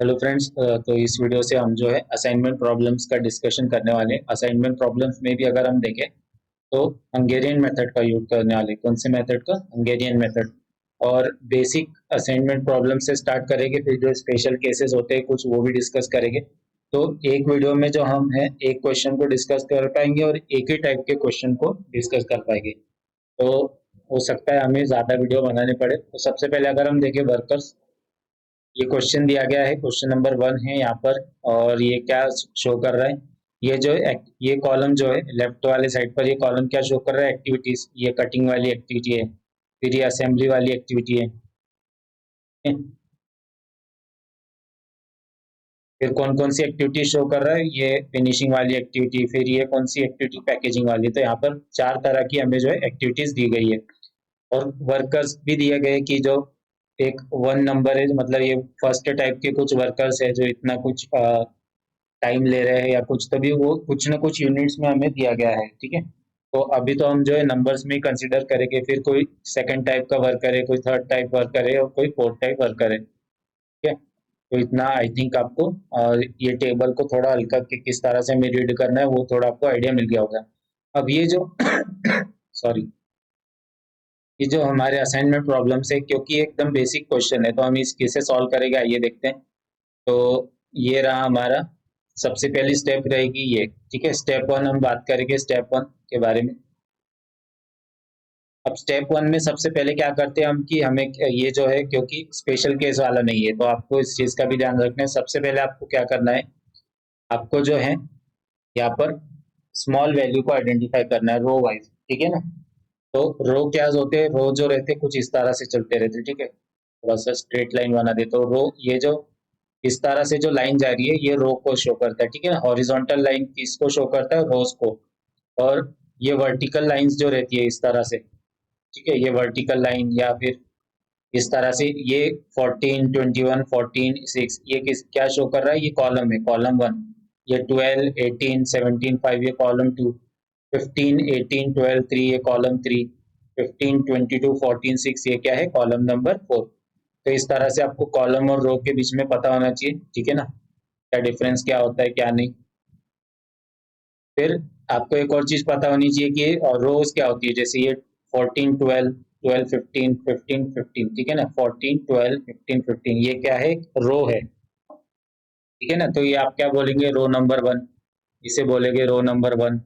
Hello friends, तो इस video से हम जो है असाइनमेंट प्रॉब्लम्स का डिस्कशन करने वाले हैं। असाइनमेंट प्रॉब्लम्स में भी अगर हम देखें तो हंगेरियन मेथड का यूज करने वाले। कौन से मेथड का? Hungarian method. और बेसिक असाइनमेंट प्रॉब्लम से स्टार्ट करेंगे, फिर जो स्पेशल केसेस होते हैं कुछ वो भी डिस्कस करेंगे। तो एक वीडियो में जो हम है एक क्वेश्चन को डिस्कस कर पाएंगे और एक ही टाइप के क्वेश्चन को डिस्कस कर पाएंगे। तो हो सकता है हमें ज़्यादा वीडियो बनाने पड़े। तो सबसे पहले अगर हम देखें वर्कर्स, ये क्वेश्चन दिया गया है, क्वेश्चन नंबर 1 है यहाँ पर। और ये क्या शो कर रहा है? ये जो ये कॉलम जो है लेफ्ट वाले साइड पर, ये कॉलम क्या शो कर रहा है? एक्टिविटीज। ये कटिंग वाली एक्टिविटी है, फिर ये असेंबली वाली एक्टिविटी है। फिर कौन कौन सी एक्टिविटी शो कर रहा है? ये फिनिशिंग वाली एक्टिविटी। फिर ये कौन सी एक्टिविटी? पैकेजिंग वाली। तो यहाँ पर 4 तरह की हमें जो है एक्टिविटीज दी गई है। और वर्कर्स भी दिए गए कि जो एक 1 नंबर है, मतलब ये फर्स्ट टाइप के कुछ वर्कर्स है जो इतना कुछ टाइम ले रहे हैं या कुछ, तभी वो कुछ ना कुछ यूनिट्स में हमें दिया गया है। ठीक है, तो अभी तो हम जो है नंबर्स में ही कंसिडर करेंगे। फिर कोई सेकंड टाइप का वर्कर है, कोई थर्ड टाइप वर्कर है और कोई फोर्थ टाइप वर्कर है। ठीक है, तो इतना आई थिंक आपको ये टेबल को थोड़ा हल्का किस तरह से हमें रीड करना है वो थोड़ा आपको आइडिया मिल गया होगा। अब ये जो सॉरी, ये जो हमारे असाइनमेंट प्रॉब्लम्स है, क्योंकि एकदम बेसिक क्वेश्चन है तो हम इस कैसे सॉल्व करेंगे आइए देखते हैं। तो ये रहा हमारा, सबसे पहली स्टेप रहेगी ये। ठीक है, स्टेप 1 हम बात करेंगे, स्टेप 1 के बारे में। अब स्टेप 1 में सबसे पहले क्या करते हैं हम कि हमें ये जो है, क्योंकि स्पेशल केस वाला नहीं है तो आपको इस चीज का भी ध्यान रखना है। सबसे पहले आपको क्या करना है, आपको जो है यहाँ पर स्मॉल वैल्यू को आइडेंटिफाई करना है रो वाइज। ठीक है ना? तो रो क्या होते हैं? रो जो रहते हैं कुछ इस तरह से चलते रहते हैं। ठीक है, थोड़ा सा स्ट्रेट लाइन बना दे तो रो, ये जो इस तरह से जो लाइन जा रही है ये रो को शो करता है। ठीक है ना? हॉरिजॉन्टल लाइन किसको शो करता है? रोज को। और ये वर्टिकल लाइंस जो रहती है इस तरह से, ठीक है, ये वर्टिकल लाइन या फिर इस तरह से, ये 14, 21, 14, 6, ये किस क्या शो कर रहा है? ये कॉलम है, कॉलम 1। ये 12, 18, 17, 5 ये कॉलम 2। 15, 18, 12, 3 ये कॉलम 3। 15, 22, 14, 6 ये क्या है? Column number 4। तो इस तरह से आपको कॉलम और रो के बीच में पता होना चाहिए। ठीक है ना, क्या डिफरेंस क्या होता है क्या नहीं। फिर आपको एक और चीज पता होनी चाहिए कि और रोज क्या होती है। जैसे ये 14, 12, 12, 15, 15, 15। ठीक है ना, 14, 12, 15, 15 ये क्या है? रो है। ठीक है ना, तो ये आप क्या बोलेंगे? रो नंबर 1, इसे बोलेंगे रो नंबर 1।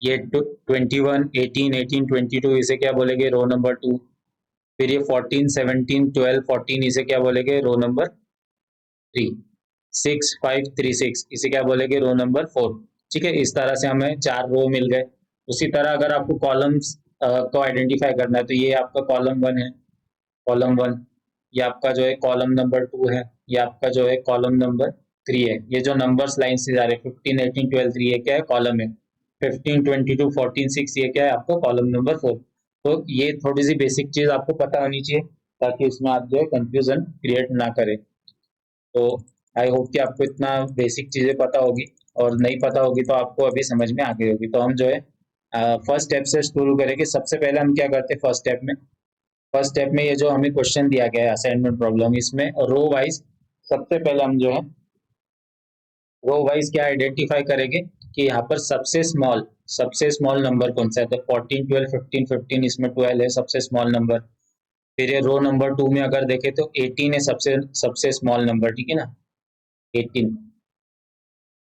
ये 21, 18, 18, 22 इसे क्या बोलेंगे? Row number 2। फिर ये 14, 17, 12, 14 इसे क्या बोलेंगे? Row number 3। 6, 5, 3, 6 इसे क्या बोलेंगे? Row number 4। ठीक है, इस तरह से हमें 4 रो मिल गए। उसी तरह अगर आपको कॉलम्स को आइडेंटिफाई करना है तो ये आपका कॉलम 1 है, कॉलम 1। ये आपका जो है कॉलम नंबर 2 है, ये आपका जो है कॉलम नंबर 3 है। ये जो नंबर्स लाइन से जा रहे हैं 15, 18, 12, 3 ये क्या है? कॉलम है। 15, 22, 14, 6 ये क्या है? आपका कॉलम नंबर 4। तो ये थोड़ी सी बेसिक चीज आपको पता होनी चाहिए ताकि इसमें आप जो है कंफ्यूजन क्रिएट ना करें। तो आई होप कि आपको इतना बेसिक चीजें पता होगी, और नहीं पता होगी तो आपको अभी समझ में आ गई होगी। तो हम जो है फर्स्ट स्टेप से शुरू करेंगे। सबसे पहले हम क्या करते हैं फर्स्ट स्टेप में? फर्स्ट स्टेप में ये जो हमें क्वेश्चन दिया गया है असाइनमेंट प्रॉब्लम, इसमें रो वाइज सबसे पहले हम जो है रो वाइज क्या आइडेंटिफाई करेंगे कि यहाँ पर सबसे स्मॉल नंबर कौन सा है। तो 14, 12, 15, 15 इसमें 12 है सबसे स्मॉल नंबर। फिर ये रो नंबर 2 में अगर देखें तो 18 है सबसे सबसे स्मॉल नंबर। ठीक है ना, 18।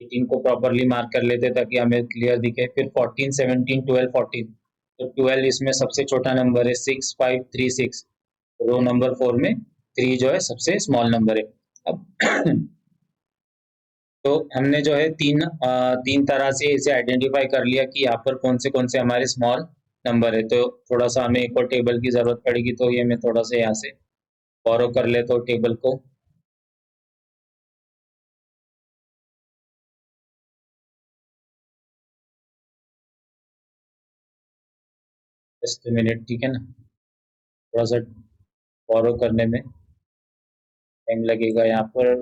18 को प्रॉपरली मार्क कर लेते ताकि हमें क्लियर दिखे। फिर 14, 17, 12, 14, तो 12 इसमें सबसे छोटा नंबर है। 6, 5, 3, 6 रो नंबर 4 में 3 जो है सबसे स्मॉल नंबर है। अब तो हमने जो है तीन तरह से इसे आइडेंटिफाई कर लिया कि यहाँ पर कौन से हमारे स्मॉल नंबर है। तो थोड़ा सा हमें एक और टेबल की जरूरत पड़ेगी, तो ये मैं थोड़ा सा यहाँ से फॉलो कर लेता हूँ टेबल को। जस्ट मिनट, ठीक है ना, थोड़ा सा फॉलो करने में टाइम लगेगा यहाँ पर।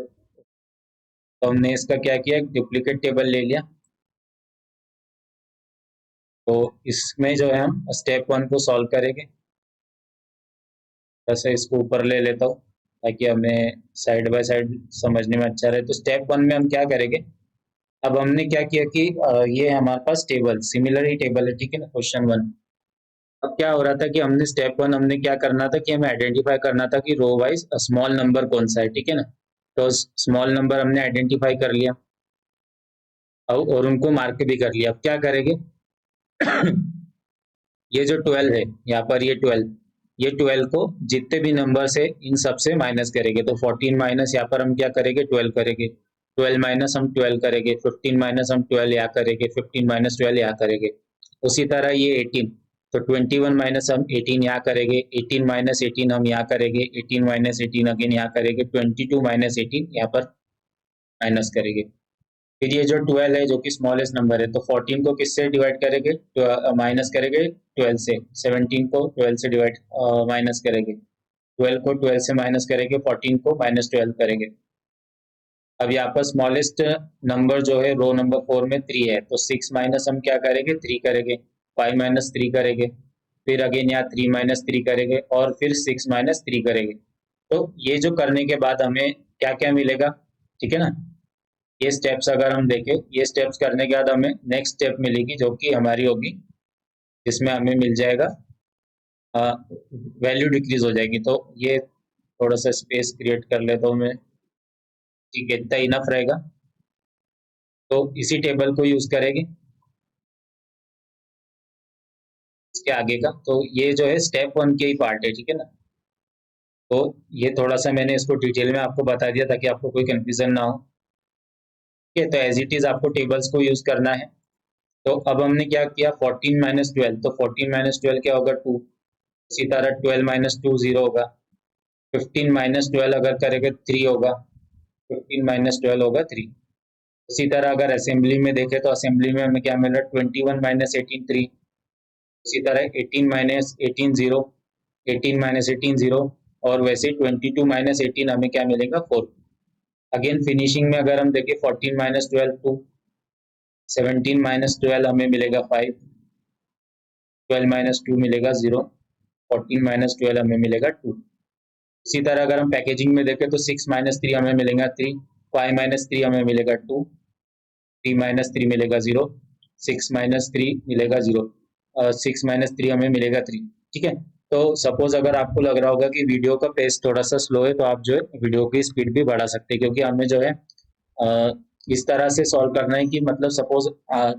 तो हमने इसका क्या किया, डुप्लीकेट टेबल ले लिया। तो इसमें जो है हम स्टेप 1 को सॉल्व करेंगे। जैसे इसको ऊपर ले लेता हूँ। ताकि हमें साइड बाय साइड समझने में अच्छा रहे। तो स्टेप 1 में हम क्या करेंगे, अब हमने क्या किया कि ये हमारे पास टेबल सिमिलर ही टेबल है, ठीक है ना, क्वेश्चन 1। अब क्या हो रहा था कि हमने स्टेप 1 हमने क्या करना था कि हमें आइडेंटिफाई करना था कि रो वाइज स्मॉल नंबर कौन सा है, ठीक है ना। तो स्मॉल नंबर हमने आइडेंटिफाई कर लिया और उनको मार्क भी कर लिया। अब क्या करेंगे ये जो 12 है यहाँ पर, ये 12 को जितने भी नंबर से इन सब से माइनस करेंगे। तो 14 माइनस यहाँ पर हम क्या करेंगे, 12 करेंगे। 12 माइनस हम 12 करेंगे, 15 माइनस हम 12 यहाँ करेंगे, 15 माइनस 12 यहाँ करेंगे। उसी तरह ये 18, तो 21 माइनस हम 18 यहाँ करेंगे, 18 माइनस 18 हम यहाँ करेंगे, 18 माइनस 18 अगेन यहाँ करेंगे, 22 माइनस 18 यहाँ पर माइनस करेंगे। फिर ये जो 12 है जो कि स्मॉलेस्ट नंबर है, तो 14 को किससे डिवाइड करेंगे, माइनस करेंगे 12 से। 17 को 12 से डिवाइड माइनस करेंगे, 12 को 12 से माइनस करेंगे, 14 को माइनस 12 करेंगे। अब यहाँ पर स्मॉलेस्ट नंबर जो है रो नंबर 4 में 3 है, तो 6 माइनस हम क्या करेंगे, 3 करेंगे, 5 माइनस 3 करेंगे, फिर अगेन यहाँ 3 माइनस 3 करेंगे और फिर 6 माइनस 3 करेंगे। तो ये जो करने के बाद हमें क्या क्या मिलेगा, ठीक है ना। ये स्टेप्स अगर हम देखें, ये स्टेप्स करने के बाद हमें नेक्स्ट स्टेप मिलेगी जो कि हमारी होगी, जिसमें हमें मिल जाएगा वैल्यू डिक्रीज हो जाएगी। तो ये थोड़ा सा स्पेस क्रिएट कर लेता हूँ मैं, ठीक है, इतना इनफ रहेगा। तो इसी टेबल को यूज करेंगे इसके आगे का। तो ये जो है स्टेप 1 के ही पार्ट है, ठीक है ना। तो ये थोड़ा सा मैंने इसको डिटेल में आपको बता दिया ताकि आपको कोई कंफ्यूजन ना हो। ठीक है, तो एज इट इज आपको टेबल्स को यूज करना है। तो अब हमने क्या किया, 14 माइनस 12, तो 14 माइनस 12 क्या होगा, 2। इसी तरह 12 माइनस 2 0 होगा। 15 माइनस 12 अगर करेंगे 3 होगा, 15 माइनस 12 होगा 3। इसी तरह अगर असेंबली में देखें तो असेंबली में हमें क्या मिल रहा है, 21 माइनस 18 3। इसी तरह 18 माइनस 18 0, 18 माइनस 18 0, और वैसे 22 माइनस 18 हमें क्या मिलेगा, 4। अगेन फिनिशिंग में अगर हम देखें 14 माइनस 12 2, 17 माइनस 12 हमें मिलेगा 5, 12 माइनस 2 मिलेगा 0, 14 माइनस 12 हमें मिलेगा 2। इसी तरह अगर हम पैकेजिंग में देखें तो 6 माइनस 3 हमें मिलेगा 3, 5 माइनस 3 हमें मिलेगा 2, 3 माइनस 3 मिलेगा 0, 6 माइनस 3 मिलेगा 0, 6 माइनस 3 हमें मिलेगा 3। ठीक है। तो सपोज अगर आपको लग रहा होगा कि वीडियो का पेस थोड़ा सा स्लो है, तो आप जो है वीडियो की स्पीड भी बढ़ा सकते हैं, क्योंकि हमें जो है इस तरह से सॉल्व करना है कि मतलब सपोज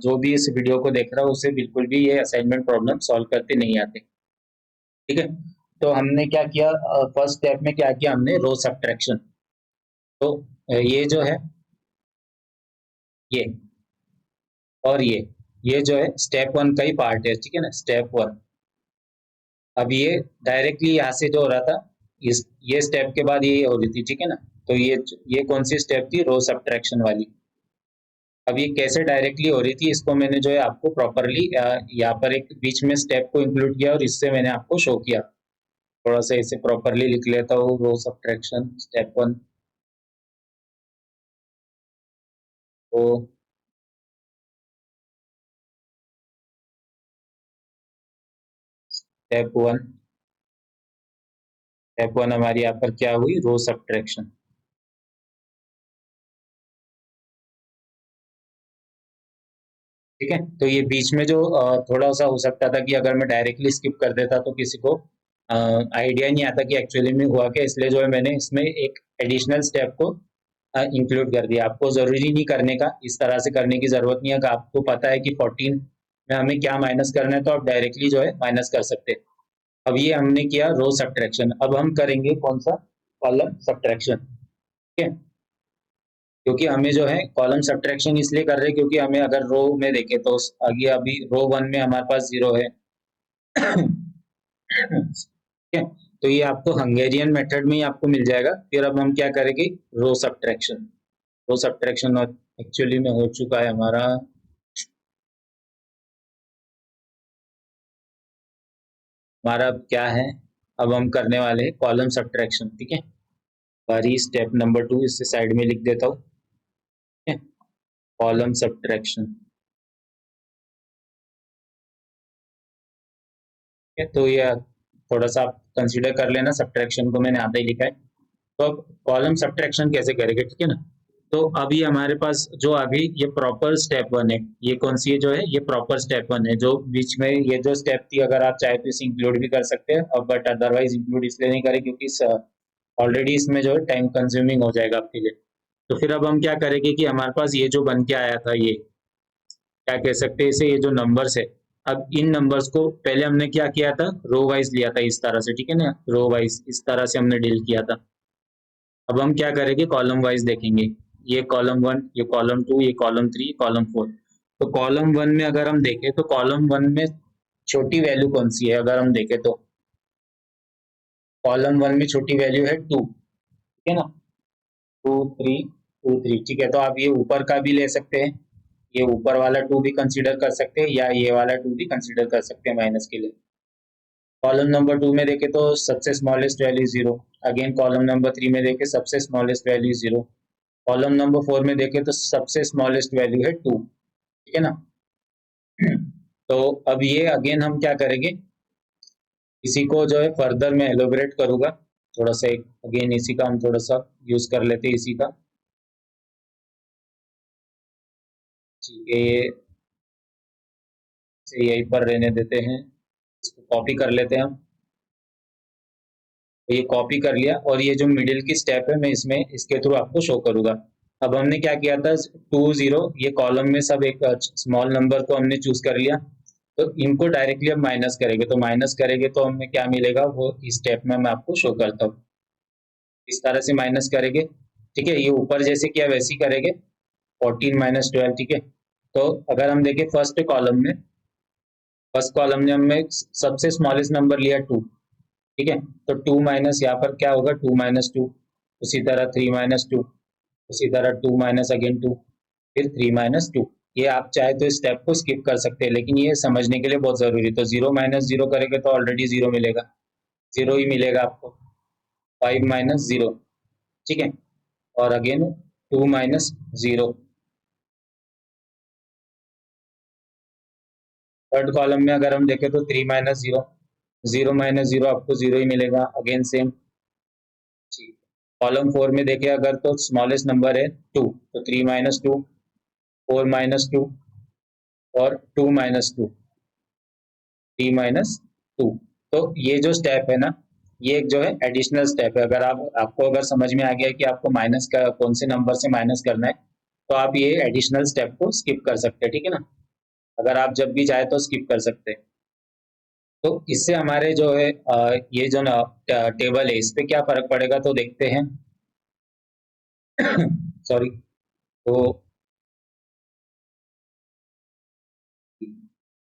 जो भी इस वीडियो को देख रहा है उसे बिल्कुल भी ये असाइनमेंट प्रॉब्लम सॉल्व करते नहीं आते। ठीक है। तो हमने क्या किया, फर्स्ट स्टेप में क्या किया हमने, रो सब्ट्रैक्शन। तो ये जो है, ये और ये जो है स्टेप 1 का ही पार्ट है, ठीक है ना, स्टेप 1। अब ये डायरेक्टली यहाँ से जो हो रहा था, इस ये स्टेप के बाद ये हो रही थी, ठीक है ना। तो ये कौन सी स्टेप थी, रो सब्ट्रैक्शन वाली। अब ये कैसे डायरेक्टली हो रही थी, इसको मैंने जो है आपको प्रॉपरली यहाँ पर एक बीच में स्टेप को इंक्लूड किया और इससे मैंने आपको शो किया। थोड़ा सा इसे प्रॉपरली लिख लेता हूँ, रो सब्ट्रैक्शन स्टेप 1। तो स्टेप 1 हमारी यहाँ पर क्या हुई, रो सब्ट्रैक्शन। ठीक है। तो ये बीच में जो थोड़ा सा हो सकता था कि अगर मैं डायरेक्टली स्किप कर देता तो किसी को आइडिया नहीं आता कि एक्चुअली में हुआ क्या, इसलिए जो है मैंने इसमें एक एडिशनल स्टेप को इंक्लूड कर दिया। आपको जरूरी नहीं करने का, इस तरह से करने की जरूरत नहीं है। अगर आपको पता है कि 14 में हमें क्या माइनस करना है तो आप डायरेक्टली जो है माइनस कर सकते हैं। अब ये हमने किया रो सब्ट्रैक्शन, अब हम करेंगे कौन सा, कॉलम सब्ट्रैक्शन। ठीक है। क्योंकि हमें जो है कॉलम सब्ट्रैक्शन इसलिए कर रहे हैं क्योंकि हमें अगर रो में देखें तो आगे अभी रो 1 में हमारे पास 0 है। ठीक है। तो ये आपको हंगेरियन मेथड में ही आपको मिल जाएगा। फिर अब हम क्या करेंगे, रो सब्ट्रैक्शन। रो सब्ट्रैक्शन एक्चुअली में हो चुका है हमारा। हमारा अब क्या है, अब हम करने वाले हैं कॉलम सब्ट्रैक्शन। ठीक है। बारी स्टेप नंबर 2 इससे साइड में लिख देता हूँ। ठीक है। Column subtraction. ठीक है। तो ये थोड़ा सा आप कंसीडर कर लेना, सब्ट्रैक्शन को मैंने आधा ही लिखा है। तो अब कॉलम सब्ट्रैक्शन कैसे करेंगे, ठीक है ना। तो अभी हमारे पास जो अभी ये प्रॉपर स्टेप 1 है, ये कौन सी है जो है, ये प्रॉपर स्टेप 1 है, जो बीच में ये जो स्टेप थी अगर आप चाहे तो इसे इंक्लूड भी कर सकते हैं, और बट अदरवाइज इंक्लूड इसलिए नहीं करें क्योंकि ऑलरेडी इसमें जो है टाइम कंज्यूमिंग हो जाएगा आपके लिए। तो फिर अब हम क्या करेंगे कि हमारे पास ये जो बन के आया था, ये क्या कह सकते हैं इसे, ये जो नंबर्स है, अब इन नंबर्स को पहले हमने क्या किया था, रो वाइज लिया था इस तरह से, ठीक है ना, रो वाइज इस तरह से हमने डील किया था। अब हम क्या करेंगे, कॉलम वाइज देखेंगे, ये कॉलम 1, ये कॉलम 2, ये कॉलम 3, कॉलम 4। तो कॉलम 1 में अगर हम देखें तो कॉलम 1 में छोटी वैल्यू कौन सी है, अगर हम देखें तो कॉलम 1 में छोटी वैल्यू है 2, ठीक है ना, 2 3 2 3, ठीक है। तो आप ये ऊपर का भी ले सकते हैं, ये ऊपर वाला 2 भी कंसीडर कर सकते हैं, या ये वाला 2 भी कंसीडर कर सकते हैं माइनस के लिए। कॉलम नंबर 2 में देखें तो सबसे smallest value 0, again column number 3 में देखें सबसे स्मॉलेस्ट वैल्यू 0, कॉलम नंबर 4 में देखें तो सबसे स्मॉलेस्ट वैल्यू है 2, ठीक है ना। तो अब ये अगेन हम क्या करेंगे, इसी को जो है फर्दर मैं एलोबरेट करूंगा थोड़ा सा, अगेन इसी का हम थोड़ा सा यूज कर लेते हैं इसी का, ठीक है। ये से यहीं पर रहने देते हैं, इसको कॉपी कर लेते हैं हम। तो ये कॉपी कर लिया, और ये जो मिडिल की स्टेप है मैं इसमें इसके थ्रू आपको शो करूंगा। अब हमने क्या किया था, 2 0 ये कॉलम में सब एक स्मॉल नंबर को हमने चूज कर लिया, तो इनको डायरेक्टली हम माइनस करेंगे, तो माइनस करेंगे तो हमें क्या मिलेगा वो इस स्टेप में मैं आपको शो करता हूँ। इस तरह से माइनस करेंगे, ठीक है, ये ऊपर जैसे किया वैसे ही करेंगे, 14 - 12, ठीक है। तो अगर हम देखें फर्स्ट कॉलम में हमने सबसे स्मॉलेस्ट नंबर लिया 2, ठीक है। तो 2 माइनस यहाँ पर क्या होगा, 2 - 2, उसी तरह 3 - 2, उसी तरह 2 माइनस अगेन 2, फिर 3 - 2। ये आप चाहे तो इस स्टेप को स्किप कर सकते हैं, लेकिन ये समझने के लिए बहुत जरूरी। तो 0 - 0 करेंगे तो ऑलरेडी 0 मिलेगा, 0 ही मिलेगा आपको। 5 - 0, ठीक है, और अगेन 2 - 0। थर्ड कॉलम में अगर हम देखें तो 3 - 0, 0 - 0 आपको 0 ही मिलेगा, अगेन सेम। कॉलम 4 में देखें अगर तो स्मॉलेस्ट नंबर है 2, तो 3 - 2, 4 - 2, और 2 - 2, 3 - 2। तो ये जो स्टेप है ना, ये एक जो है एडिशनल स्टेप है। अगर आपको अगर समझ में आ गया कि आपको माइनस का कौन से नंबर से माइनस करना है, तो आप ये एडिशनल स्टेप को स्किप कर सकते हैं, ठीक है ना। अगर आप जब भी चाहे तो स्किप कर सकते हैं। तो इससे हमारे जो है ये जो ना टेबल है इस पे क्या फर्क पड़ेगा तो देखते हैं। सॉरी।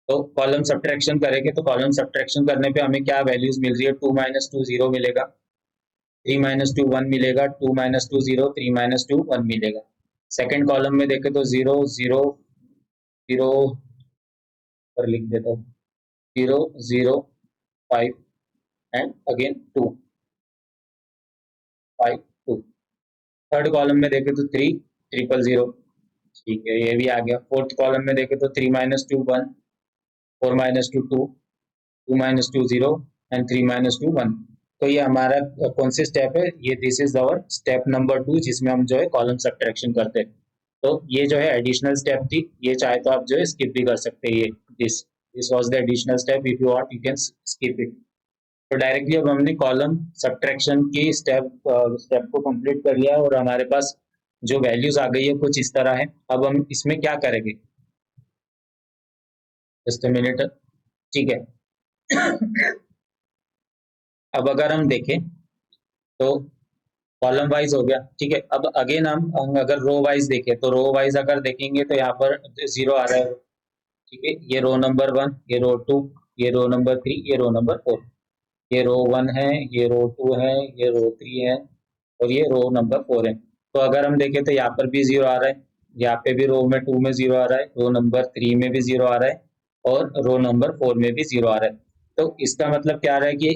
तो कॉलम सब्ट्रैक्शन करेंगे, तो कॉलम सब्ट्रैक्शन करने पे हमें क्या वैल्यूज मिल रही है, 2 - 2 0 मिलेगा, 3 - 2 1 मिलेगा, 2 - 2 0, 3 - 2 1 मिलेगा। सेकेंड कॉलम में देखें तो 0 0 0 पर लिख देता हूँ, 0 0 5 एंड अगेन 2 5 2। थर्ड कॉलम में देखें तो 3 0 0, ठीक है, ये भी आ गया। फोर्थ कॉलम में देखें तो 3 - 2 1, 4 - 2 2, 2 - 2 0 एंड 3 - 2 1। तो ये हमारा कौन सी स्टेप है, ये this is our step number 2, जिसमें हम जो है कॉलम सब्ट्रैक्शन करते हैं। तो ये जो है एडिशनल स्टेप थी, ये चाहे तो आप जो है स्किप भी कर सकते हैं। ये this this was the additional step, if you want you can skip it. तो डायरेक्टली अब हमने कॉलम सब्ट्रैक्शन की स्टेप को कंप्लीट कर लिया, और हमारे पास जो वैल्यूज आ गई है कुछ इस तरह है। अब हम इसमें क्या करेंगे, जस्ट अ मिनट, ठीक है। अब अगर हम देखें तो कॉलम वाइज हो गया, ठीक है। अब अगेन हम अगर रो वाइज देखें तो रो वाइज अगर देखेंगे तो यहाँ पर 0 आ रहा है, ठीक है। ये रो नंबर 1, ये रो 2, ये रो नंबर 3, ये रो नंबर 4, ये रो 1 है, ये रो 2 है, ये रो 3 है, और ये रो नंबर 4 है। तो अगर हम देखें तो यहाँ पर भी 0 आ रहा है, यहाँ पे भी रो में 2 में 0 आ रहा है, रो नंबर 3 में भी 0 आ रहा है, और रो नंबर 4 में भी 0 आ रहा है। तो इसका मतलब क्या आ रहा है कि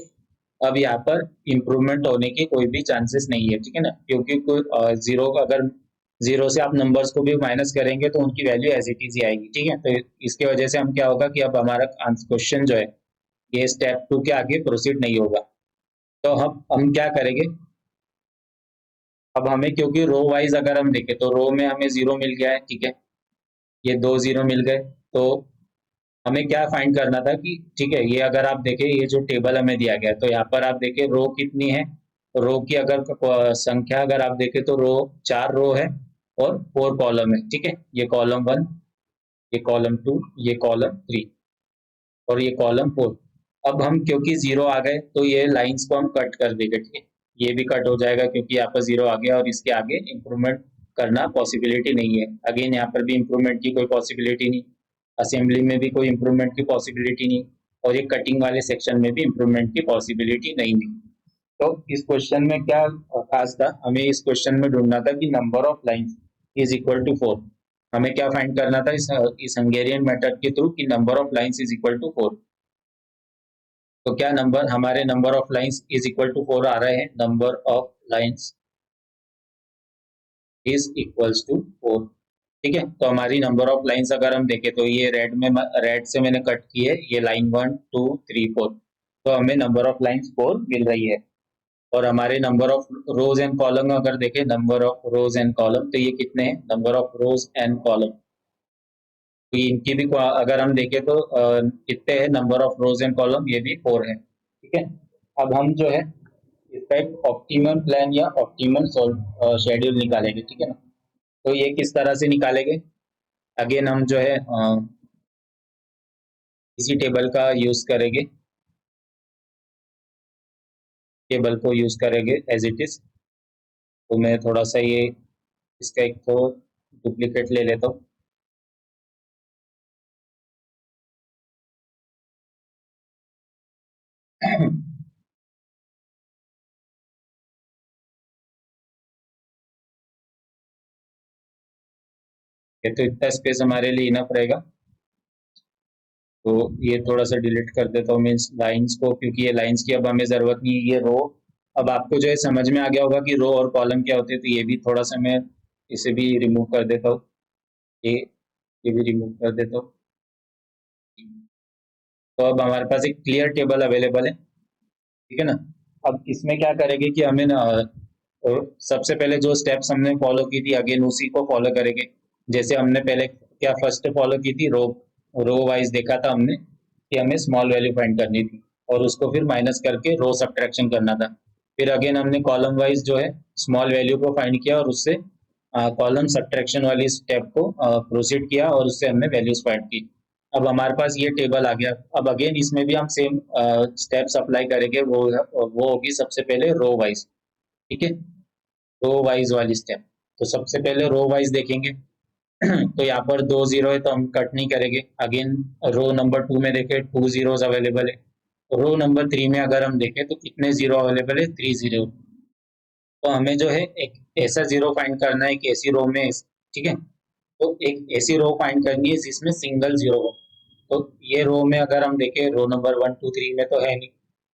अब यहाँ पर इम्प्रूवमेंट होने की कोई भी चांसेस नहीं है, ठीक है ना, क्योंकि कोई जीरो अगर 0 से आप नंबर्स को भी माइनस करेंगे तो उनकी वैल्यू एज इट इज ही आएगी, ठीक है। तो इसके वजह से हम क्या होगा कि अब हमारा क्वेश्चन जो है ये स्टेप 2 के आगे प्रोसीड नहीं होगा। तो हम क्या करेंगे, अब हमें क्योंकि रो वाइज अगर हम देखें तो रो में हमें 0 मिल गया है, ठीक है, ये 2 0 मिल गए। तो हमें क्या फाइंड करना था कि ठीक है, ये अगर आप देखें ये जो टेबल हमें दिया गया है तो यहाँ पर आप देखें रो कितनी है। रो की अगर संख्या अगर आप देखें तो रो 4 रो है और 4 कॉलम है, ठीक है। ये कॉलम 1, ये कॉलम 2, ये कॉलम 3 और ये कॉलम 4। अब हम क्योंकि 0 आ गए तो ये लाइंस को हम कट कर देंगे, ठीक है। ये भी कट हो जाएगा क्योंकि यहाँ पर 0 आ गया और इसके आगे इंप्रूवमेंट करना पॉसिबिलिटी नहीं है। अगेन यहाँ पर भी इंप्रूवमेंट की कोई पॉसिबिलिटी नहीं, असेंबली में भी कोई इंप्रूवमेंट की पॉसिबिलिटी नहीं, और ये कटिंग वाले सेक्शन में भी इंप्रूवमेंट की पॉसिबिलिटी नहीं थी। तो इस क्वेश्चन में क्या खास था, हमें इस क्वेश्चन में ढूंढना था कि number of lines is equal to 4। हमें क्या फाइंड करना था इस हंगेरियन मेथड के थ्रू कि number of lines is equal to 4। तो क्या नंबर हमारे number of lines is equal to 4 आ रहे हैं, number of lines is equals to 4, ठीक है। तो हमारी नंबर ऑफ लाइंस अगर हम देखें तो ये रेड से मैंने कट की है, ये लाइन 1 2 3 4, तो हमें नंबर ऑफ लाइंस 4 मिल रही है। और हमारे number of rose and column अगर देखें, number of rose and column, तो ये कितने हैं, number of rose and column, तो इनकी भी अगर हम देखें तो कितने हैं number of rose and column, ये भी 4 है, ठीक है। अब हम जो है इसका एक ऑप्टिमम प्लान या ऑप्टिमम शेड्यूल निकालेंगे, ठीक है ना। तो ये किस तरह से निकालेंगे, अगेन हम जो है इसी टेबल का यूज करेंगे, टेबल को यूज करेंगे एज इट इज। तो मैं थोड़ा सा ये इसका एक तो डुप्लीकेट ले लेता हूँ। ये तो इतना स्पेस हमारे लिए इनफ रहेगा, तो ये थोड़ा सा डिलीट कर देता हूँ मीन्स लाइंस को, क्योंकि ये लाइंस की अब हमें जरूरत नहीं है, ये रो। अब आपको जो है समझ में आ गया होगा कि रो और कॉलम क्या होते हैं, तो ये भी थोड़ा सा मैं इसे भी रिमूव कर देता हूँ, ये भी रिमूव कर देता हूँ। तो अब हमारे पास एक क्लियर टेबल अवेलेबल है, ठीक है ना। अब इसमें क्या करेंगे कि हमें ना सबसे पहले जो स्टेप्स हमने फॉलो की थी अगेन उसी को फॉलो करेंगे। जैसे हमने पहले क्या फर्स्ट फॉलो की थी, रो रो वाइज देखा था हमने कि हमें स्मॉल वैल्यू फाइंड करनी थी और उसको फिर माइनस करके रो सब्ट्रैक्शन करना था। फिर अगेन हमने कॉलम वाइज जो है स्मॉल वैल्यू को फाइंड किया और उससे कॉलम सब्ट्रैक्शन वाली स्टेप को प्रोसीड किया और उससे हमने वैल्यूज फाइंड की। अब हमारे पास ये टेबल आ गया। अब अगेन इसमें भी हम सेम स्टेप्स अप्लाई करेंगे, वो होगी सबसे पहले रो वाइज, ठीक है, रो वाइज वाली स्टेप। तो सबसे पहले रो वाइज देखेंगे। तो यहाँ पर 2 0 है तो हम कट नहीं करेंगे। अगेन रो नंबर 2 में देखें 2 जीरोस अवेलेबल है। रो नंबर 3 में अगर हम देखें तो कितने जीरो अवेलेबल है, 3 जीरो। तो हमें जो है एक ऐसा जीरो फाइंड करना है कि ऐसी रो में, ठीक है, तो एक ऐसी रो फाइंड करनी है जिसमें सिंगल जीरो हो। तो ये रो में अगर हम देखें रो नंबर 1 2 3 में तो है नहीं,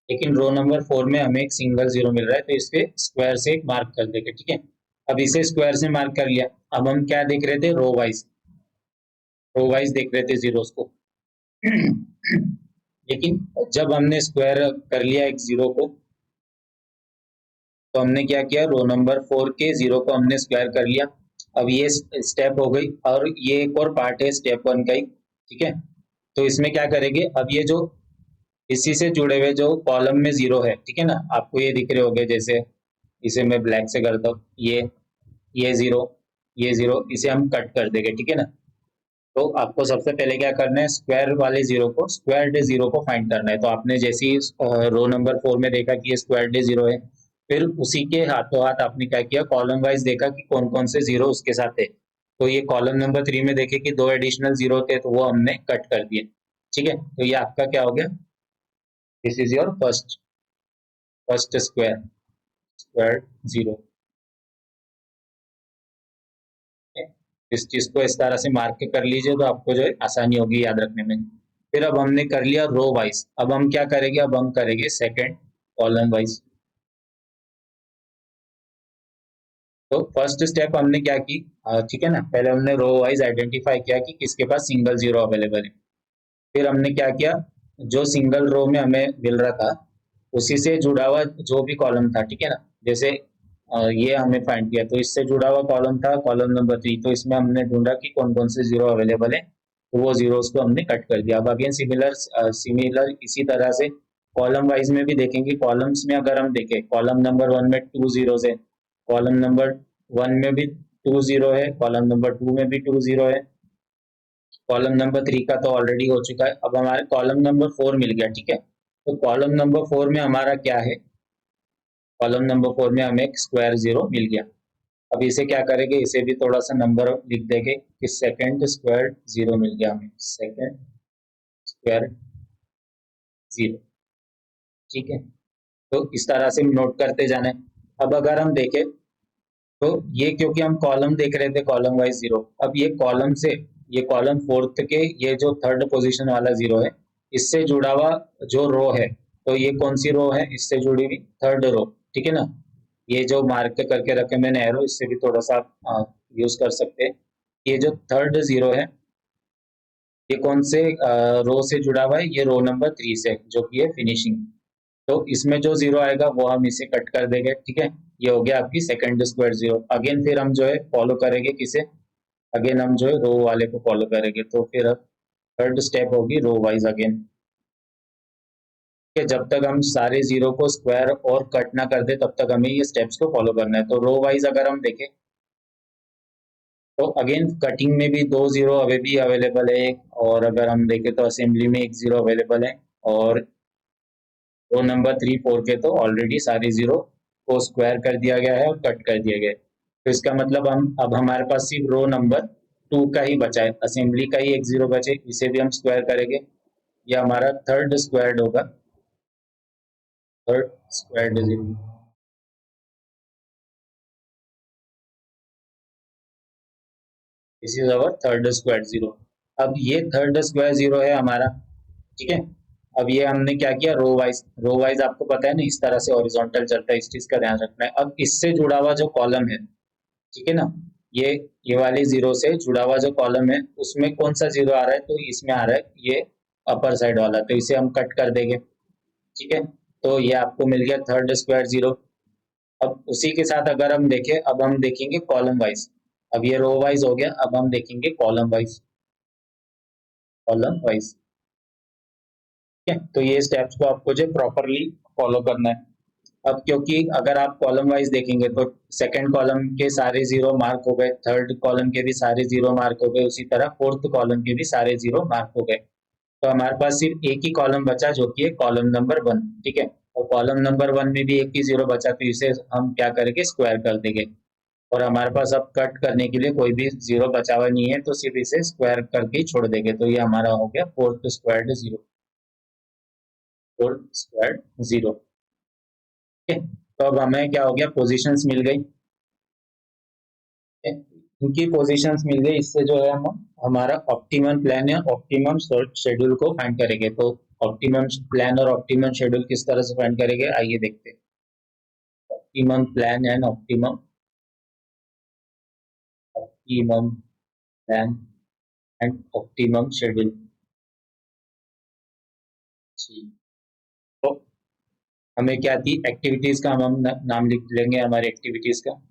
लेकिन रो नंबर 4 में हमें एक सिंगल जीरो मिल रहा है, तो इसके स्क्वायर से एक मार्क कर देंगे, ठीक है। अब इसे स्क्वायर से मार्क कर लिया। अब हम क्या देख रहे थे, रो वाइज देख रहे थे जीरोस को। लेकिन जब हमने स्क्वायर कर लिया एक जीरो को, तो हमने क्या किया, रो नंबर 4 के जीरो को हमने स्क्वायर कर लिया। अब ये स्टेप हो गई और ये एक और पार्ट है स्टेप 1 का ही, ठीक है। तो इसमें क्या करेंगे, अब ये जो इसी से जुड़े हुए जो कॉलम में जीरो है, ठीक है ना, आपको ये दिख रहे होंगे, जैसे इसे मैं ब्लैक से करता हूँ, ये जीरो, ये जीरो, इसे हम कट कर देंगे, ठीक है ना। तो आपको सबसे पहले क्या करना है, स्क्वायर वाले जीरो को, स्क्वायर जीरो को फाइंड करना है। तो आपने जैसे ही रो नंबर 4 में देखा कि ये स्क्वायर जीरो है, फिर उसी के हाथों हाथ आपने क्या किया, कॉलम वाइज देखा कि कौन कौन से जीरो उसके साथ थे। तो ये कॉलम नंबर 3 में देखे कि 2 एडिशनल जीरो थे, तो वो हमने कट कर दिए, ठीक है। तो ये आपका क्या हो गया, this is your first square, square zero. इस चीज को इस तरह से मार्क कर लीजिए तो आपको जो है आसानी होगी याद रखने में। फिर अब हमने कर लिया रो वाइज, अब हम क्या करेंगे, अब हम करेंगे सेकंड कॉलम वाइज। तो फर्स्ट स्टेप हमने क्या की, ठीक है ना, पहले हमने रो वाइज आइडेंटिफाई किया कि किसके पास सिंगल जीरो अवेलेबल है। फिर हमने क्या किया, जो सिंगल रो में हमें मिल रहा था उसी से जुड़ा हुआ जो भी कॉलम था, ठीक है ना, जैसे ये हमें फाइंड किया, तो इससे जुड़ा हुआ कॉलम था कॉलम नंबर 3, तो इसमें हमने ढूंढा कि कौन कौन से जीरो अवेलेबल है, तो वो जीरोस को हमने कट कर दिया। अब अगेन सिमिलर सिमिलर इसी तरह से कॉलम वाइज में भी देखेंगे। कॉलम्स में अगर हम देखें, कॉलम नंबर 1 में 2 जीरोस है, कॉलम नंबर 1 में भी 2 जीरो है, कॉलम नंबर 2 में भी 2 जीरो है, कॉलम नंबर 3 का तो ऑलरेडी हो चुका है। अब हमारे कॉलम नंबर 4 मिल गया, ठीक है। तो कॉलम नंबर 4 में हमारा क्या है, कॉलम नंबर 4 में हमें एक स्क्वायर जीरो मिल गया। अब इसे क्या करेंगे, इसे भी थोड़ा सा नंबर लिख देंगे कि सेकंड स्क्वायर जीरो मिल गया हमें, सेकंड स्क्वायर जीरो, ठीक है। तो इस तरह से नोट करते जाना है। अब अगर हम देखें तो ये क्योंकि हम कॉलम देख रहे थे कॉलम वाइज जीरो, अब ये कॉलम से, ये कॉलम फोर्थ के ये जो थर्ड पोजीशन वाला जीरो है, इससे जुड़ा हुआ जो रो है, तो ये कौन सी रो है, इससे जुड़ी हुई थर्ड रो, ठीक है ना। ये जो मार्क करके रखे मैंने एरो, इससे भी थोड़ा सा यूज कर सकते हैं। ये जो थर्ड जीरो है, ये कौन से रो से जुड़ा हुआ है, ये रो नंबर 3 से, जो कि है फिनिशिंग। तो इसमें जो जीरो आएगा वो हम इसे कट कर देंगे, ठीक है। ये हो गया आपकी सेकंड स्क्वायर जीरो। अगेन फिर हम जो है फॉलो करेंगे किसे, अगेन हम जो है रो वाले को फॉलो करेंगे, तो फिर थर्ड स्टेप होगी रो वाइज अगेन, कि जब तक हम सारे जीरो को स्क्वायर और कट ना कर दे तब तक हमें ये स्टेप्स को फॉलो करना है। तो रो वाइज अगर हम देखें तो अगेन कटिंग में भी 2 जीरो अभी भी अवेलेबल है एक, और अगर हम देखें तो असेंबली में 1 जीरो अवेलेबल है, और रो नंबर 3 4 के तो ऑलरेडी सारे जीरो को स्क्वायर कर दिया गया है और कट कर दिया गया है। तो इसका मतलब हम अब हमारे पास सिर्फ रो नंबर 2 का ही बचा है, असेंबली का ही 1 जीरो बचे, इसे भी हम स्क्वायर करेंगे। ये हमारा थर्ड स्क्वायर्ड होगा, third squared zero, this is our third square zero. अब ये थर्ड स्क्वायर जीरो है हमारा, ठीक है। अब ये हमने क्या किया, रो वाइज आपको पता है ना, इस तरह से हॉरिजॉन्टल चलता है, इस चीज का ध्यान रखना है। अब इससे जुड़ा हुआ जो कॉलम है, ठीक है ना, ये ये वाले जीरो से जुड़ा हुआ जो कॉलम है, उसमें कौन सा जीरो आ रहा है, तो इसमें आ रहा है ये अपर साइड वाला, तो इसे हम कट कर देंगे, ठीक है। तो ये आपको मिल गया थर्ड स्क्वायर जीरो। अब उसी के साथ अगर हम देखें, अब हम देखेंगे कॉलम वाइज। अब ये रो वाइज हो गया, अब हम देखेंगे कॉलम वाइज, कॉलम वाइज, ठीक है। तो ये स्टेप्स को आपको जो प्रॉपरली फॉलो करना है। अब क्योंकि अगर आप कॉलम वाइज देखेंगे तो सेकंड कॉलम के सारे जीरो मार्क हो गए, थर्ड कॉलम के भी सारे जीरो मार्क हो गए, उसी तरह फोर्थ कॉलम के भी सारे जीरो मार्क हो गए। तो हमारे पास सिर्फ एक ही कॉलम बचा, जो कि है कॉलम नंबर 1, ठीक है। और कॉलम नंबर 1 में भी एक ही जीरो बचा, तो इसे हम क्या करेंगे, स्क्वायर कर देंगे। और हमारे पास अब कट करने के लिए कोई भी जीरो बचा हुआ नहीं है, तो सिर्फ इसे स्क्वायर करके ही छोड़ देंगे। तो ये हमारा हो गया fourth squared zero, fourth squared zero, ठीक है। तो अब हमें क्या हो गया, पोजीशंस मिल गई, इनकी पोजीशंस मिल गई। इससे जो है हम हमारा ऑप्टिमम प्लान या ऑप्टिमम शेड्यूल को फाइंड करेंगे। तो ऑप्टिमम प्लान और ऑप्टिमम शेड्यूल किस तरह से फाइंड करेंगे, आइए देखते हैं। Optimum plan and optimum, optimum plan and optimum schedule, ठीक। तो हमें क्या थी, एक्टिविटीज का हम नाम लिख लेंगे, हमारे एक्टिविटीज का,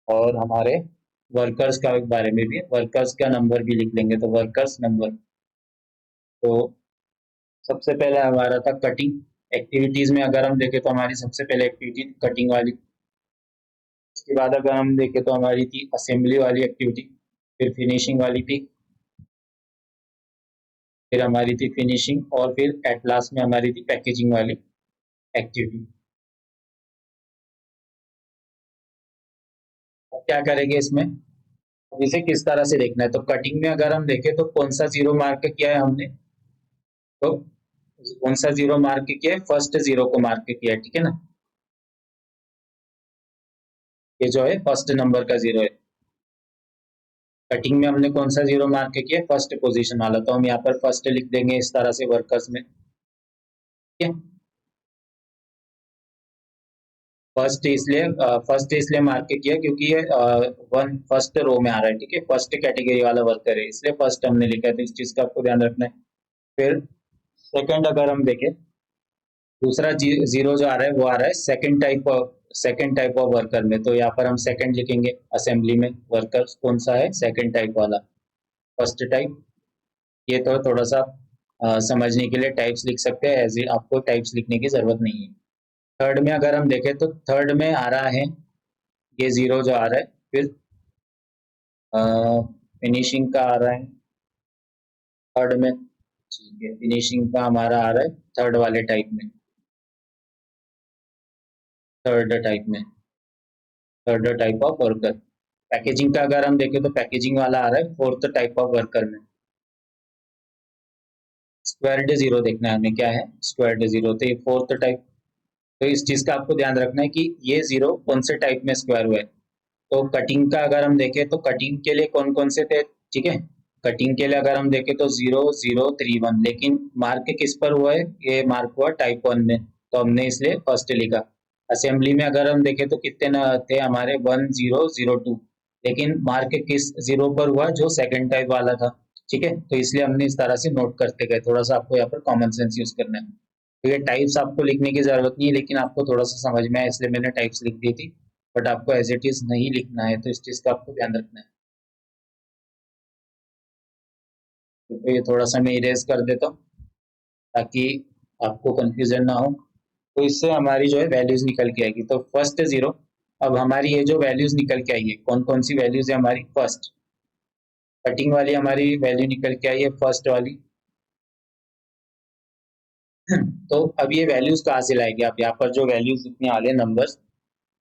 और हमारे वर्कर्स का बारे में भी, वर्कर्स का नंबर भी लिख लेंगे, तो वर्कर्स नंबर। तो सबसे पहले हमारा था कटिंग। एक्टिविटीज में अगर हम देखें तो हमारी सबसे पहले एक्टिविटी कटिंग वाली, उसके बाद अगर हम देखें तो हमारी थी असेंबली वाली एक्टिविटी, फिर फिनिशिंग वाली थी, फिर हमारी थी फिनिशिंग, और फिर एट लास्ट में हमारी थी पैकेजिंग वाली एक्टिविटी। अब क्या करेंगे इसमें, अब इसे किस तरह से देखना है, तो कटिंग में अगर हम देखें तो कौन सा जीरो मार्क किया है हमने, तो कौन सा जीरो मार्क किया है, फर्स्ट जीरो को मार्क किया है, ठीक है ना। ये जो है फर्स्ट नंबर का जीरो है। कटिंग में हमने कौन सा जीरो मार्क किया है, फर्स्ट पोजीशन वाला, तो हम यहाँ पर फर्स्ट लिख देंगे इस तरह से वर्कर्स में, ठीक है। फर्स्ट इसलिए मार्क किया क्योंकि ये वन फर्स्ट रो में आ रहा है, ठीक है, फर्स्ट कैटेगरी वाला वर्कर है, इसलिए फर्स्ट हमने लिखा है, तो इस चीज का आपको ध्यान रखना है। फिर सेकंड अगर हम देखें दूसरा जीरो जो आ रहा है वो आ रहा है सेकंड टाइप ऑफ वर्कर में। तो यहाँ पर हम सेकंड लिखेंगे असेंबली में। वर्कर कौन सा है? सेकंड टाइप वाला। फर्स्ट टाइप, ये तो थोड़ा सा समझने के लिए टाइप्स लिख सकते हैं, एज आपको टाइप्स लिखने की जरूरत नहीं है। थर्ड में अगर हम देखें तो थर्ड में आ रहा है ये जीरो जो आ रहा है, फिर फिनिशिंग का आ रहा है थर्ड में। ठीक है, फिनिशिंग का हमारा आ रहा है थर्ड वाले टाइप में, थर्ड टाइप में, third type of worker. Packaging का अगर हम देखें तो पैकेजिंग वाला आ रहा है फोर्थ टाइप ऑफ वर्कर में। स्क्वायर्ड जीरो देखना है हमें, क्या है स्क्वायर्ड जीरो, तो ये फोर्थ टाइप। तो इस चीज का आपको ध्यान रखना है कि ये जीरो कौन से टाइप में स्क्वायर हुआ है। तो कटिंग का अगर हम देखें तो कटिंग के लिए कौन कौन से थे, ठीक है। कटिंग के लिए अगर हम देखें तो 0 0 3 1, लेकिन मार्क किस पर हुआ है? ये मार्क हुआ टाइप 1 में, तो हमने इसलिए फर्स्ट लिखा। असेंबली में अगर हम देखें तो कितने न थे हमारे? 1 0 0 2, लेकिन मार्क किस जीरो पर हुआ? जो सेकंड टाइप वाला था। ठीक है, तो इसलिए हमने इस तरह से नोट करते गए। थोड़ा सा आपको यहाँ पर कॉमन सेंस यूज करना है। तो ये टाइप्स आपको लिखने की जरूरत नहीं है, लेकिन आपको थोड़ा सा समझ में आया इसलिए मैंने टाइप्स लिख दी थी। बट आपको एज इट इज नहीं लिखना है, तो इस चीज का आपको ध्यान रखना है। तो ये थोड़ा सा मैं इरेज कर देता हूँ ताकि आपको कंफ्यूजन ना हो। तो इससे हमारी जो है वैल्यूज निकल के आएगी। तो फर्स्ट जीरो, अब हमारी ये जो वैल्यूज निकल के आई है, कौन कौन सी वैल्यूज है हमारी? फर्स्ट कटिंग वाली हमारी वैल्यू निकल के आई है, फर्स्ट वाली। तो अब ये वैल्यूज कहाँ से लाएंगे आप? यहाँ पर जो वैल्यूज इतने वाले नंबर्स,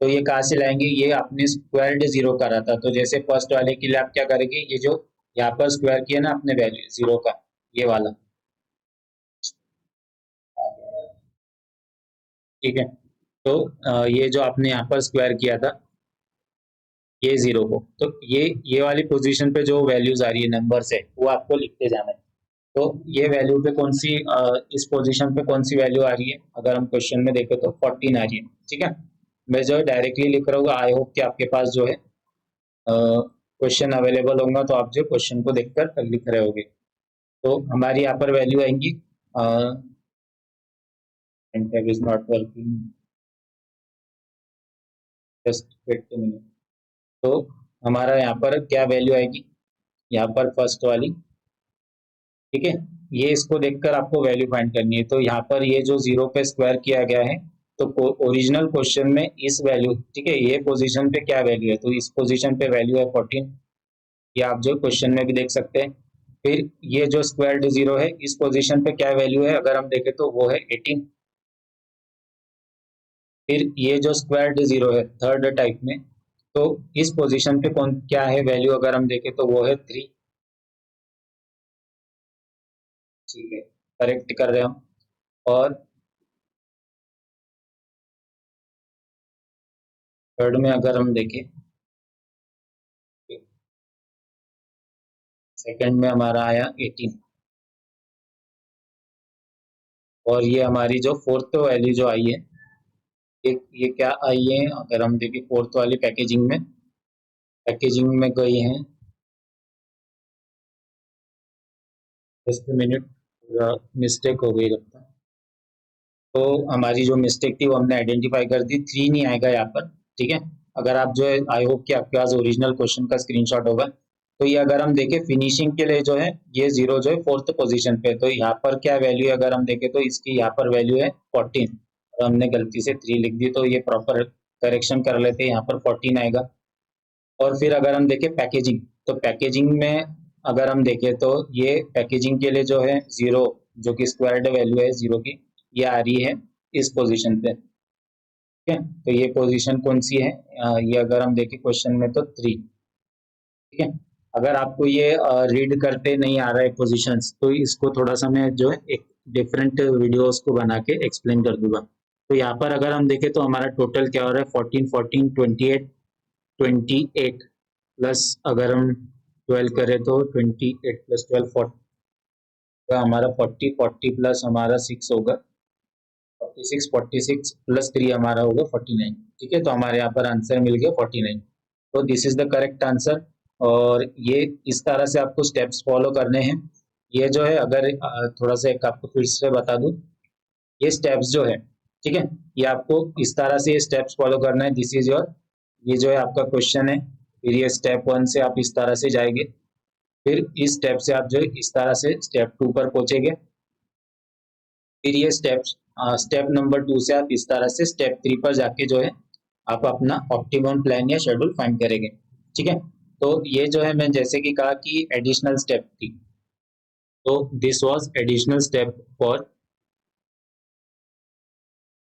तो ये कहाँ से लाएंगे? ये आपने स्क्वायर्ड जीरो करा था, तो जैसे फर्स्ट वाले के लिए आप क्या करेंगे? ये जो यहाँ पर स्क्वायर किया ना आपने वैल्यू जीरो का, ये वाला, ठीक है। तो ये जो आपने यहाँ पर स्क्वायर किया था ये जीरो को, तो ये वाली पोजीशन पे जो वैल्यूज आ रही है नंबर्स है, वो आपको लिखते जाना है। तो ये वैल्यू पे कौन सी इस पोजीशन पे कौन सी वैल्यू आ रही है? अगर हम क्वेश्चन में देखें तो 14 आ रही है, ठीक है। मैं जो डायरेक्टली लिख रहा हूँ, आई होप कि आपके पास जो है क्वेश्चन अवेलेबल होगा, तो आप जो क्वेश्चन को देखकर लिख रहे होगे। तो हमारी यहाँ पर वैल्यू आएंगी, tab is not working, just wait a minute। तो हमारा यहाँ पर क्या वैल्यू आएगी? यहाँ पर फर्स्ट वाली, ठीक है। ये इसको देखकर आपको वैल्यू फाइंड करनी है। तो यहाँ पर ये जो जीरो पे स्क्वायर किया गया है, तो ओरिजिनल क्वेश्चन में इस वैल्यू, ठीक है, ये पोजीशन पे क्या वैल्यू है? तो इस पोजीशन पे वैल्यू है 14। ये आप जो क्वेश्चन में भी देख सकते हैं। फिर ये जो स्क्वायर्ड जीरो है, इस पोजीशन पे क्या वैल्यू है अगर हम देखें तो वो है 18। फिर ये जो स्क्वायर्ड जीरो है थर्ड टाइप में, तो इस पोजीशन पे कौन क्या है वैल्यू अगर हम देखें तो वो है 3। ठीक है, करेक्ट कर रहे हैं हम। और थर्ड में अगर हम देखें, सेकंड में हमारा आया 18। और ये हमारी जो फोर्थ वैल्यू जो आई है, ये क्या आई है अगर हम देखें फोर्थ वाली पैकेजिंग में, पैकेजिंग में गई है, जस्ट मिनट, मिस्टेक हो गई लगता है। तो हमारी जो मिस्टेक थी वो हमने आइडेंटिफाई कर दी, 3 नहीं आएगा यहाँ पर, ठीक है। अगर आप जो है, आई होप कि आपके पास ओरिजिनल क्वेश्चन का स्क्रीनशॉट होगा। तो ये अगर हम देखें फिनिशिंग के लिए जो है, ये जीरो जो है फोर्थ पोजीशन पे, तो यहाँ पर क्या वैल्यू है अगर हम देखें तो इसकी यहाँ पर वैल्यू है 14, और हमने गलती से 3 लिख दी, तो ये प्रॉपर करेक्शन कर लेते हैं, यहाँ पर 14 आएगा। और फिर अगर हम देखें पैकेजिंग, तो पैकेजिंग में अगर हम देखें तो ये पैकेजिंग के लिए जो है जीरो, जो कि स्क्वायर्ड वैल्यू है जीरो की, ये आ रही है इस पोजीशन पे, ठीक है। तो ये पोजीशन कौन सी है? ये अगर हम देखें क्वेश्चन में तो 3, ठीक है। अगर आपको ये रीड करते नहीं आ रहा है पोजीशंस, तो इसको थोड़ा सा मैं जो है एक डिफरेंट वीडियोस को बना के एक्सप्लेन कर दूंगा। तो यहाँ पर अगर हम देखें तो हमारा टोटल क्या हो रहा है? 14 14 28, 28 प्लस अगर हम 12 करें तो 28 प्लस 12 40, तो हमारा 40 40 प्लस हमारा 6 होगा 46, 46 प्लस 3 हमारा होगा 49, ठीक है। तो हमारे यहाँ पर आंसर मिल गया 49। तो this is the correct answer. और ये इस तरह से आपको स्टेप्स फॉलो करने हैं। ये जो है अगर थोड़ा सा एक आपको फिर से बता दूं, ये स्टेप्स जो है, ठीक है, ये आपको इस तरह से ये स्टेप्स फॉलो करना है। दिस इज योर, ये जो है आपका क्वेश्चन है। फिर ये स्टेप 1 से आप इस तरह से जाएंगे, फिर इस स्टेप से आप जो है इस तरह से स्टेप 2 पर पहुंचेंगे। फिर ये स्टेप नंबर 2 से आप इस तरह से स्टेप 3 पर जाके जो है आप अपना ऑप्टिमम प्लान या शेड्यूल फाइंड करेंगे, ठीक है। तो ये जो है मैं जैसे कि कहा कि एडिशनल स्टेप थी, तो this was additional step for,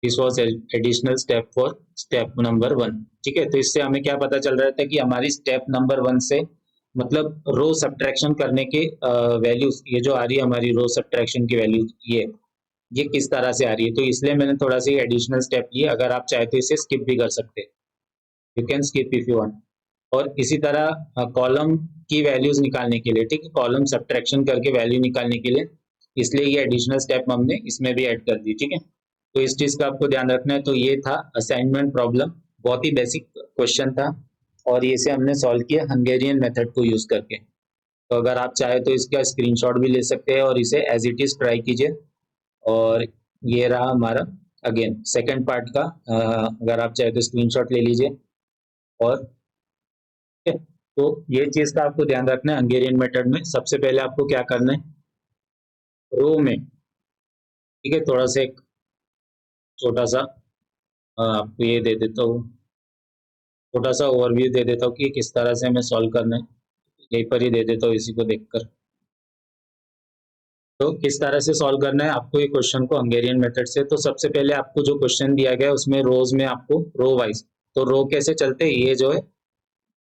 this was additional step for step number 1, ठीक है। तो इससे हमें क्या पता चल रहा था कि हमारी स्टेप नंबर 1 से मतलब रो सब्ट्रैक्शन करने के वैल्यूज, ये जो आ रही है हमारी रो सब्ट्रैक्शन की वैल्यूज, ये किस तरह से आ रही है। तो इसलिए मैंने थोड़ा सा एडिशनल स्टेप लिया। अगर आप चाहे तो इसे स्किप भी कर सकते हैं, you can skip if you want. और इसी तरह कॉलम की वैल्यूज निकालने के लिए, ठीक है, कॉलम सब्ट्रैक्शन करके वैल्यू निकालने के लिए, इसलिए ये एडिशनल स्टेप हमने इसमें भी ऐड कर दी, ठीक है। तो इस चीज का आपको ध्यान रखना है। तो ये था असाइनमेंट प्रॉब्लम, बहुत ही बेसिक क्वेश्चन था, और इसे हमने सॉल्व किया हंगेरियन मेथड को यूज करके। तो अगर आप चाहे तो इसका स्क्रीनशॉट भी ले सकते हैं और इसे एज इट इज ट्राई कीजिए। और ये रहा हमारा अगेन सेकंड पार्ट का, अगर आप चाहे तो स्क्रीनशॉट ले लीजिए। और ठीक है, तो ये चीज का आपको ध्यान रखना है। हंगेरियन मेथड में सबसे पहले आपको क्या करना है, रो में, ठीक है, थोड़ा सा एक छोटा सा आपको ये दे देता हूँ, छोटा सा ओवरव्यू दे देता हूँ कि किस तरह से हमें सॉल्व करना है। यहीं पर ही दे देता हूँ इसी को देखकर। तो किस तरह से सॉल्व करना है आपको ये क्वेश्चन को हंगेरियन मेथड से। तो सबसे पहले आपको जो क्वेश्चन दिया गया है उसमें रोज में आपको रो वाइज, तो रो कैसे चलते हैं, ये जो है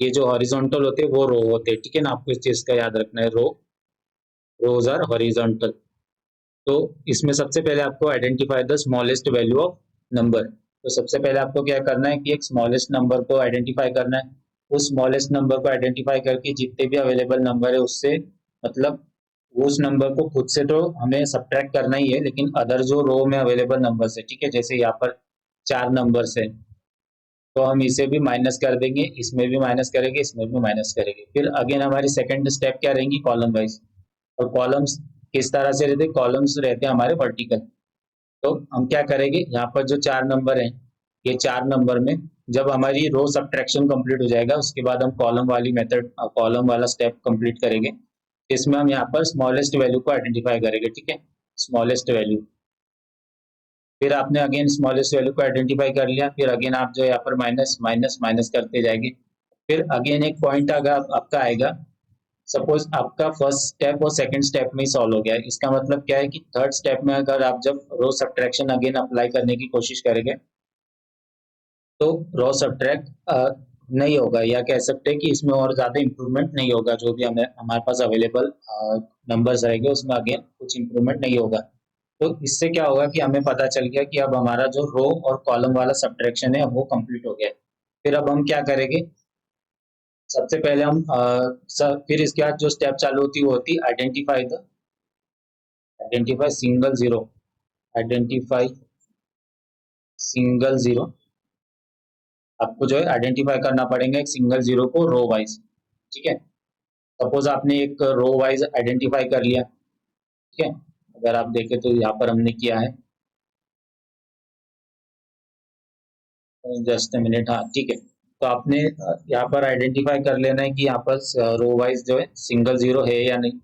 ये जो हॉरिजॉन्टल होते हैं वो रो होते हैं, ठीक है ना। आपको इस चीज का याद रखना है, रोज आर हॉरिजॉन्टल। तो इसमें सबसे पहले आपको identify the smallest value of number. तो सबसे पहले आपको क्या करना है कि एक स्मॉलेस्ट नंबर को आइडेंटिफाई करना है। उस स्मॉलेस्ट नंबर को आइडेंटिफाई करके जितने भी अवेलेबल नंबर है उससे, मतलब उस नंबर को खुद से तो हमें सब्ट्रैक्ट करना ही है, लेकिन अदर जो रो में अवेलेबल नंबर है, ठीक है, जैसे यहाँ पर 4 नंबर है, तो हम इसे भी माइनस कर देंगे, इसमें भी माइनस करेंगे, इसमें भी माइनस करेंगे। फिर अगेन हमारी सेकंड स्टेप क्या रहेंगी, कॉलम वाइज। और कॉलम्स किस तरह से रहते हैं, कॉलम्स रहते हैं हमारे वर्टिकल। तो हम क्या करेंगे, यहाँ पर जो 4 नंबर हैं, ये 4 नंबर में जब हमारी रो सब्ट्रैक्शन कंप्लीट हो जाएगा उसके बाद हम कॉलम वाली मेथड, कॉलम वाला स्टेप कंप्लीट करेंगे। इसमें हम यहाँ पर स्मॉलेस्ट वैल्यू को आइडेंटिफाई करेंगे, ठीक है, स्मॉलेस्ट वैल्यू। फिर आपने अगेन स्मॉलेस्ट वैल्यू को आइडेंटिफाई कर लिया, फिर अगेन आप जो यहाँ पर माइनस माइनस माइनस करते जाएंगे। फिर अगेन एक पॉइंट अगर आपका आएगा, सपोज आपका फर्स्ट स्टेप और सेकंड स्टेप में ही सॉल्व हो गया है, इसका मतलब क्या है कि थर्ड स्टेप में अगर आप जब रो सब्ट्रैक्शन अगेन अप्लाई करने की कोशिश करेंगे तो रो सब्ट्रैक्ट नहीं होगा, या कह सकते हैं कि इसमें और ज्यादा इंप्रूवमेंट नहीं होगा। जो भी हमें हमारे पास अवेलेबल नंबर्स रहेंगे उसमें अगेन कुछ इंप्रूवमेंट नहीं होगा। तो इससे क्या होगा कि हमें पता चल गया कि अब हमारा जो रो और कॉलम वाला सब्ट्रैक्शन है वो कंप्लीट हो गया है। फिर अब हम क्या करेंगे, सबसे पहले हम फिर इसके बाद जो स्टेप चालू होती है वो होती है identify single zero, identify single zero. आपको जो है आइडेंटिफाई करना पड़ेगा एक सिंगल जीरो को रो वाइज, ठीक है। सपोज आपने एक रो वाइज आइडेंटिफाई कर लिया, ठीक है, अगर आप देखें तो यहाँ पर हमने किया है, जस्ट मिनट, हाँ ठीक है। तो आपने यहाँ पर आइडेंटिफाई कर लेना है कि यहाँ पर रो वाइज जो है सिंगल जीरो है या नहीं,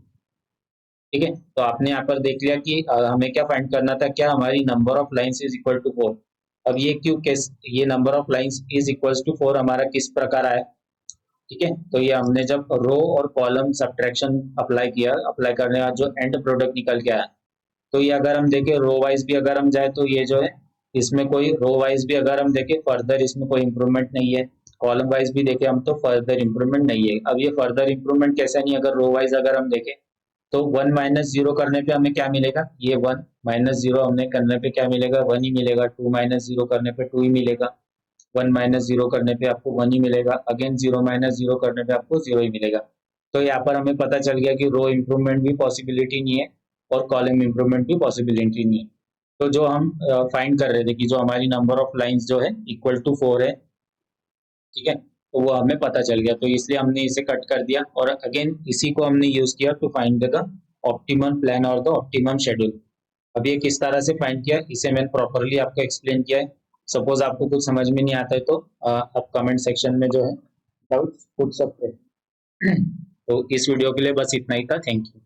ठीक है। तो आपने यहाँ पर देख लिया कि हमें क्या फाइंड करना था, क्या हमारी number of lines is equal to 4। अब ये क्यों केस, ये number of lines is equal to 4 हमारा किस प्रकार आया, ठीक है। तो ये हमने जब रो और कॉलम सब्ट्रैक्शन अप्लाई किया, अप्लाई करने के बाद जो एंड प्रोडक्ट निकल के आया, तो ये अगर हम देखें रो वाइज भी अगर हम जाए तो ये जो है इसमें कोई रो वाइज भी अगर हम देखें फर्दर इसमें कोई इंप्रूवमेंट नहीं है, कॉलम वाइज भी देखें हम तो फर्दर इंप्रूवमेंट नहीं है। अब ये फर्दर इंप्रूवमेंट कैसा नहीं, अगर रो वाइज अगर हम देखें तो 1 माइनस जीरो करने पे हमें क्या मिलेगा, ये 1 माइनस जीरो हमने करने पे क्या मिलेगा, 1 ही मिलेगा। 2 माइनस जीरो करने पे 2 ही मिलेगा। 1 माइनस जीरो करने पे आपको 1 ही मिलेगा। अगेन 0 माइनस जीरो करने पे आपको 0 ही मिलेगा। तो यहाँ पर हमें पता चल गया कि रो इम्प्रूवमेंट भी पॉसिबिलिटी नहीं है और कॉलम इम्प्रूवमेंट भी पॉसिबिलिटी नहीं है। तो जो हम फाइंड कर रहे थे कि जो हमारी नंबर ऑफ लाइंस जो है इक्वल टू 4 है, ठीक है, तो वो हमें पता चल गया, तो इसलिए हमने इसे कट कर दिया और अगेन इसी को हमने यूज किया to find the optimum plan और द ऑप्टिमम शेड्यूल। अब ये किस तरह से फाइंड किया, इसे मैंने प्रॉपरली आपको एक्सप्लेन किया है। सपोज आपको कुछ समझ में नहीं आता है तो आप कमेंट सेक्शन में जो है डाउट पूछ सकते हैं। तो इस वीडियो के लिए बस इतना ही था। Thank you.